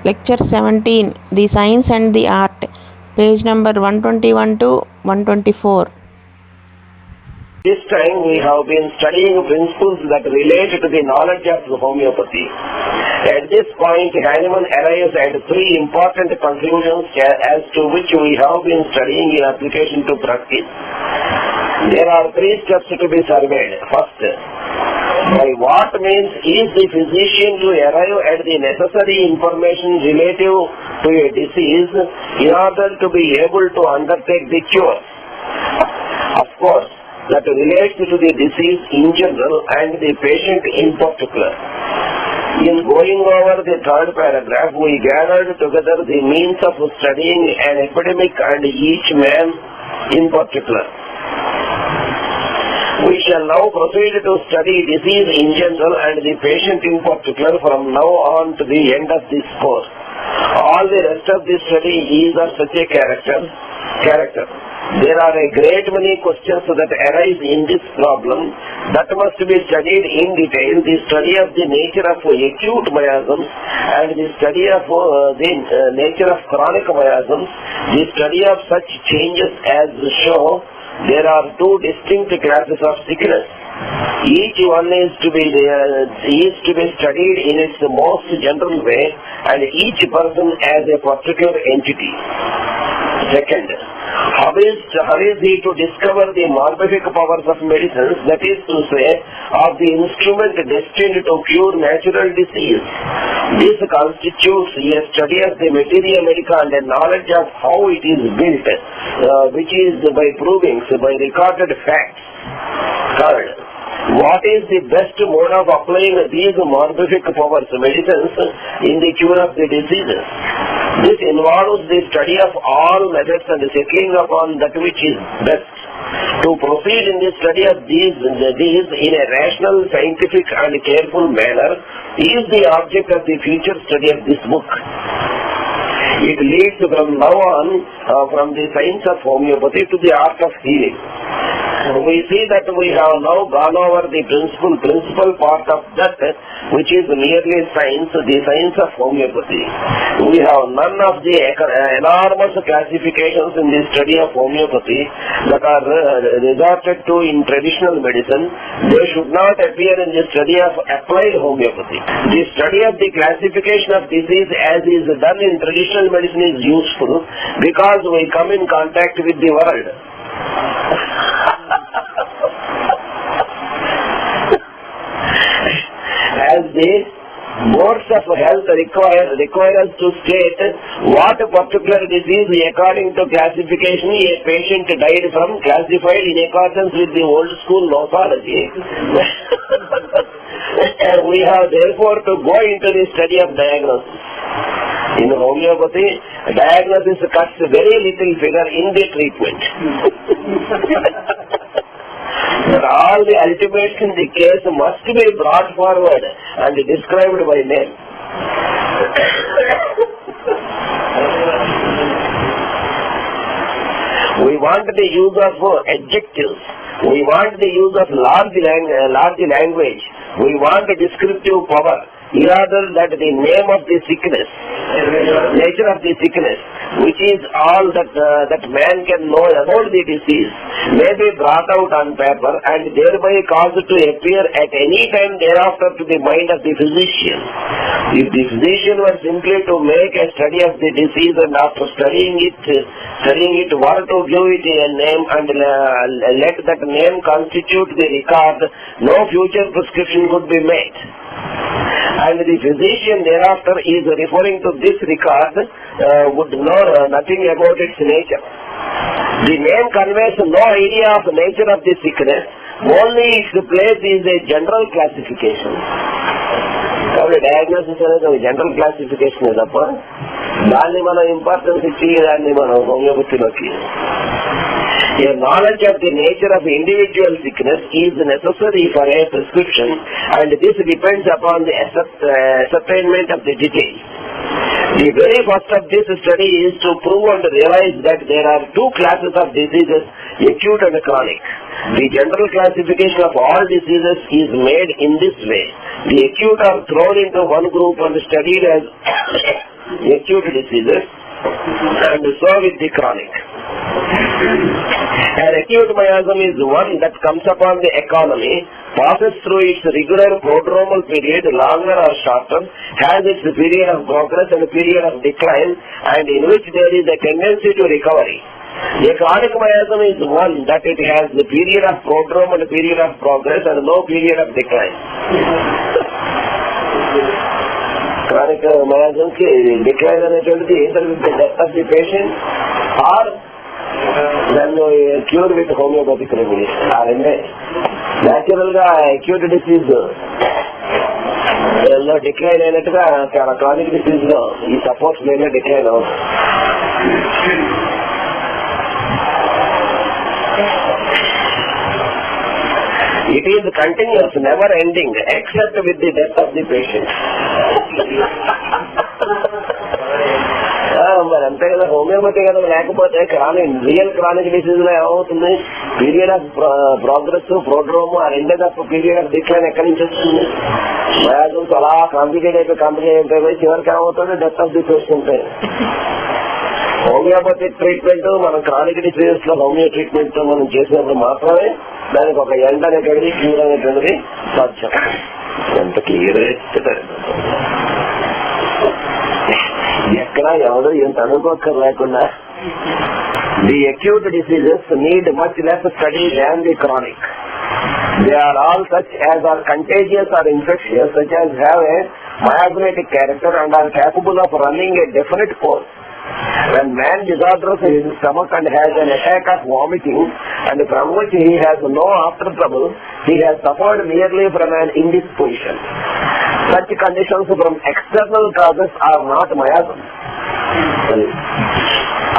Lecture 17, The Science and the Art, page number 121 to 124. This time we have been studying principles that relate to the knowledge of homeopathy. At this point, Hahnemann arrives at three important conclusions as to which we have been studying in application to practice. There are three steps to be surveyed. First, by what means is the physician to arrive at the necessary information relative to a disease in order to be able to undertake the cure? Of course, that relates to the disease in general and the patient in particular. In going over the third paragraph, we gathered together the means of studying an epidemic and each man in particular. We shall now proceed to study disease in general and the patient in particular from now on to the end of this course. All the rest of the study is of such a character. There are a great many questions that arise in this problem that must be studied in detail. The study of the nature of acute miasms and the study of the nature of chronic miasms, the study of such changes as show there are two distinct classes of sickness. Each one is to be studied in its most general way, and each person as a particular entity. Second, how is he to discover the morphic powers of medicines, that is to say, of the instrument destined to cure natural disease? This constitutes a study of the materia medica and a knowledge of how it is built, which is by provings, by recorded facts. Third, what is the best mode of applying these morphic powers, medicines, in the cure of the diseases? This involves the study of all methods and settling upon that which is best. To proceed in the study of these in a rational, scientific and careful manner is the object of the future study of this book. It leads from now on from the science of homeopathy to the art of healing. We see that we have now gone over the principal part of that which is merely science, the science of homeopathy. We have none of the enormous classifications in the study of homeopathy that are resorted to in traditional medicine. They should not appear in the study of applied homeopathy. The study of the classification of disease as is done in traditional medicine is useful because we come in contact with the world. As the boards of health require us to state what particular disease according to classification a patient died from, classified in accordance with the old school nosology. We have therefore to go into the study of diagnosis. In homeopathy, diagnosis cuts very little figure in the treatment. But all the ultimates in the case must be brought forward and described by name. We want the use of adjectives. We want the use of large language. We want a descriptive power, rather that the name of the sickness, nature of the sickness, which is all that man can know about the disease, may be brought out on paper and thereby caused to appear at any time thereafter to the mind of the physician. If the physician were simply to make a study of the disease and after studying it were to give it a name and let that name constitute the record, no future prescription could be made. And the physician thereafter is referring to this record would know nothing about its nature. The name conveys no idea of the nature of the sickness, only its place is a general classification. కాబట్టి diagnosis అనేది ఒక general classification తప్ప దాన్ని మనం importance ఇచ్చి దాన్ని మనం హోమియోపతిలోకి. A knowledge of the nature of individual sickness is necessary for a prescription, and this depends upon the ascertainment of the details. The very first of this study is to prove and realize that there are two classes of diseases, acute and chronic. The general classification of all diseases is made in this way. The acute are thrown into one group and studied as acute diseases, and so with the chronic. An acute miasm is one that comes upon the economy, passes through its regular prodromal period, longer or shorter, has its period of progress and period of decline, and in which there is a tendency to recovery. A chronic miasm is one that it has the period of prodrome and period of progress and no period of decline. Chronic miasm ki decline అనేటువంటిది either with the death of the patient or then cure with homeopathic remedies. అంటే natural గా acute disease లో decline అయినట్టుగా చాలా chronic disease లో ఈ supports లేని decline అవుతుంది. It is continuous, never ending, except with the death of the patient. మరి అంతే కదా, హోమియోపతి కదా, లేకపోతే రియల్ క్రానిక్ డిసీజ్ లో ఏమవుతుంది? పీరియడ్ ఆఫ్ ప్రోగ్రెస్, ప్రోడ్రోమ్, ఆ రెండే తప్ప పీరియడ్ ఆఫ్ డిక్లైన్ ఎక్కడి నుంచి వస్తుంది? మయాజమ్స్ అలా కాంప్లికేట్ అయిపోయి చివరికి ఏమవుతుంది? Death of the patient. Homeopathic treatment మనం క్రానిక్ డిసీజెస్ లో హోమియో ట్రీట్మెంట్ మనం చేసినప్పుడు మాత్రమే దానికి ఒక ఎండ్ అనేటువంటిది, క్యూర్ అనేటువంటిది సాధ్యం. ఎంత క్లియర్ ఎక్కడ ఎవరు ఎంత అనుకోకర్ లేకుండా. The acute diseases need much less study than the chronic. They are all such as are contagious or infectious, such as have a miasmatic character and are capable of running a definite course. When man disorders his stomach and has an attack of vomiting, and from which he has no after trouble, he has suffered merely from an indisposition. Such conditions from external causes are not miasm.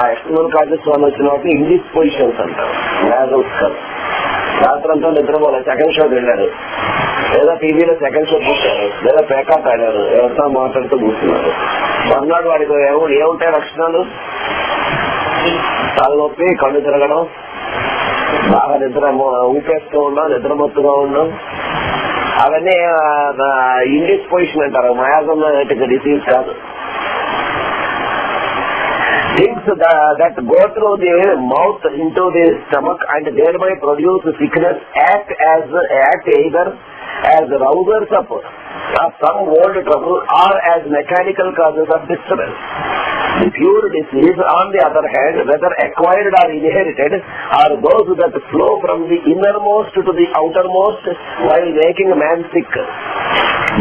External causes వల్ల వచ్చినప్పుడు ఇండిస్పోజిషన్స్ అంటారు, miasms కాదు. రాత్రంతా నిద్రపోలే, second షోకి వెళ్ళారు, లేదా టీవీలో second show చూశారు, లేదా పేకాట్ ఆడారు, ఎవరితో మాట్లాడుతూ కూర్చున్నారు. మర్నాడు వాడికి ఏముంటాయి లక్షణాలు? తలనొప్పి, కళ్ళు తిరగడం, బాగా నిద్ర ఊపేస్తూ ఉండడం, నిద్రమత్తుగా ఉండడం, అవన్నీ ఇండిస్పోజిషన్ అంటారు. మయాజం డిసీజ్ కాదు. Things that go through the mouth into the stomach and thereby produce sickness act either as rousers of some old trouble or as mechanical causes of disturbance. The pure disease, on the other hand, whether acquired or inherited, are those that flow from the innermost to the outermost while making man sick.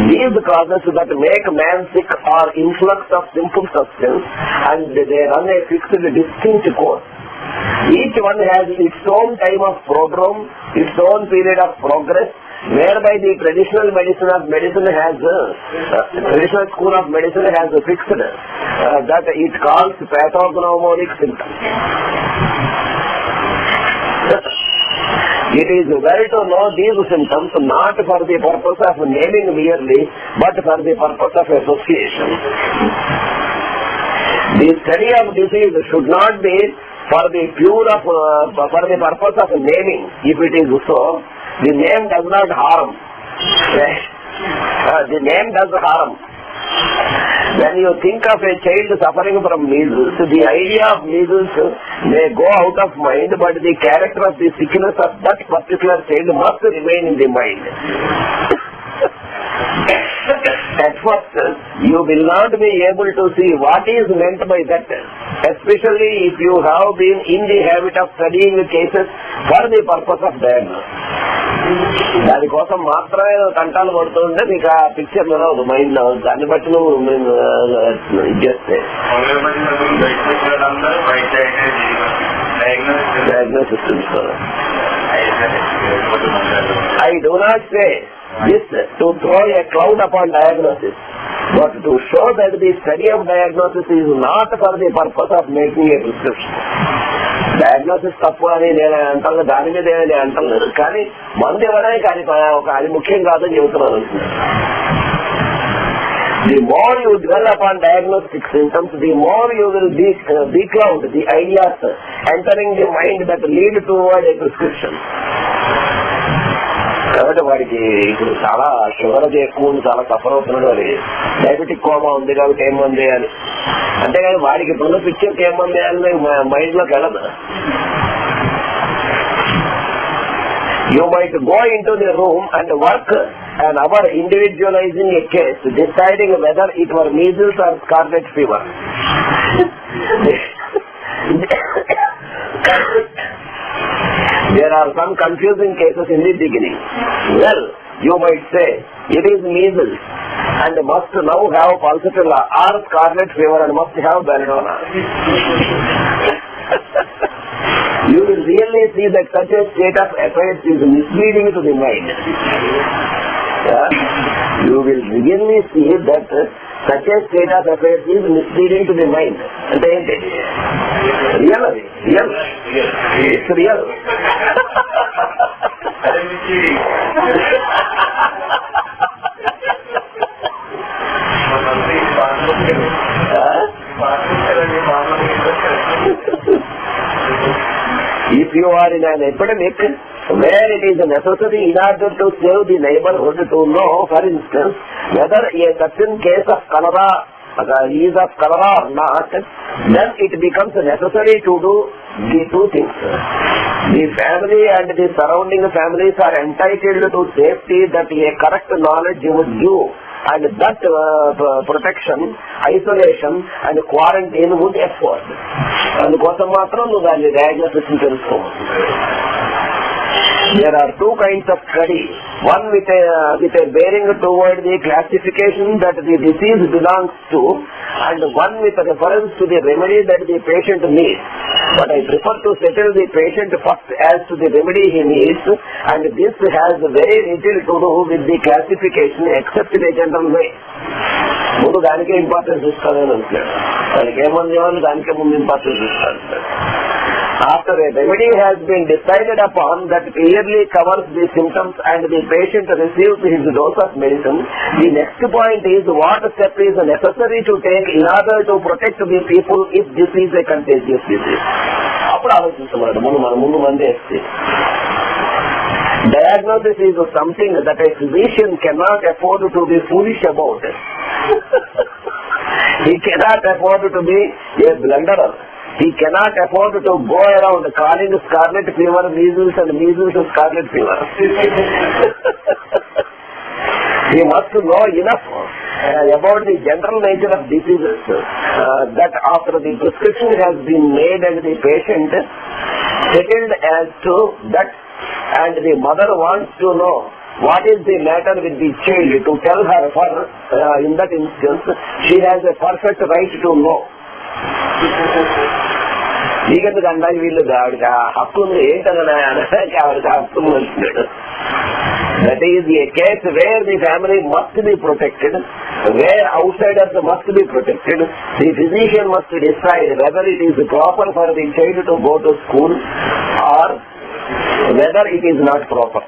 These causes that make man sick are influx of simple substance, and they run a fixed, distinct course. Each one has its own time of prodrome, its own period of progress, whereby the traditional school of medicine has fixed that it calls pathognomonic symptoms. It is well to know these symptoms not for the purpose of naming merely, but for the purpose of association. The study of disease should not be for the purpose of naming. If it is so, the name does not harm. The name does harm. When you think of a child suffering from measles, the idea of measles may go out of mind, but the character of the sickness of that particular child must remain in the mind. At first, you will not be able to see what is meant by that, especially if you have been in the habit of studying cases for the purpose of diagnosis. దానికోసం మాత్రమే కంటాలు పడుతూ ఉంటే మీకు ఆ picture రాదు mind లో. దాన్ని బట్టి నువ్వు ఇది చేస్తే డయాగ్నోసిస్ తెలుసుకోవాలి. I do not say this to throw a cloud upon diagnosis, but to show that the study of diagnosis is not for the purpose of making a prescription. Diagnosis తప్పు అని నేను అంటాను, దాని మీద నేను అంటలేదు, కానీ మందు ఇవ్వడానికి అది ముఖ్యం కాదని చెబుతున్నాను. The more you dwell upon diagnostic symptoms, the more you will decloud the ideas entering the mind that lead toward a prescription. కాబట్టి వాడికి ఇప్పుడు చాలా షుగర్ ఎక్కువ ఉంది, చాలా సఫర్ అవుతున్నాడు, అది డయాబెటిక్ కోమా ఉంది కాబట్టి ఏం మంది వేయాలి అంతేగాని వాడికి ఇప్పుడు పిక్చర్కి ఏం మంది వేయాలని మైండ్ లోకి వెళ్ళదు. You might go into the room and work an hour individualizing a case, deciding whether it were measles or scarlet fever. There are some confusing cases in the beginning. Well, you might say, it is measles and must now have pulsatilla or scarlet fever and must have belladonna. You will really see that such a state of affairs is misleading to the mind. You will really see that such a state of affairs is misleading to the mind. And real, real, it's real. If you are in an epidemic where it is necessary in order to save the neighborhood to know, for instance, whether a certain case of cholera is of cholera or not, then it becomes necessary to do the two things. The family and the surrounding families are entitled to safety that a correct knowledge would give, and that protection, isolation and quarantine would afford. అందుకోసం మాత్రం నువ్వు దాన్ని diagnosis తెలుసుకోవాలి. There are two kinds of study. One with a bearing toward the classification that the disease belongs to, and one with a reference to the remedy that the patient needs. But I prefer to settle the patient first as to the remedy he needs, and this has very little to do with the classification except in a general way. ముందు దానికే importance ఇస్తానని అంటున్నాడు. దానికి ఏమని వాళ్ళు దానికే ముందు importance ఇస్తాను. After a remedy has been decided upon that clearly covers the symptoms and the patient receives his dose of medicine, the next point is what step is necessary to take in order to protect the people if this is a contagious disease. అప్పుడు ఆలోచిస్తున్నాడు ముందు మంది వేస్తే. Diagnosis is something that a physician cannot afford to be foolish about. He cannot afford to be a blunderer. He cannot afford to go around calling scarlet fever measles and measles scarlet fever. He must know enough about the general nature of diseases that after the prescription has been made and the patient settled as to that, and the mother wants to know what is the matter with the child, to tell her, for in that instance she has a perfect right to know. నీకెందుకు అందాక వీళ్ళు ఆవిడకి హక్కు ఉంది ఏంటన్నా ఆవిడకి హక్కు అంటున్నాడు. That is a case where the family must be protected, where outsiders must be protected. The physician must decide whether it is proper for the child to go to school or whether it is not proper.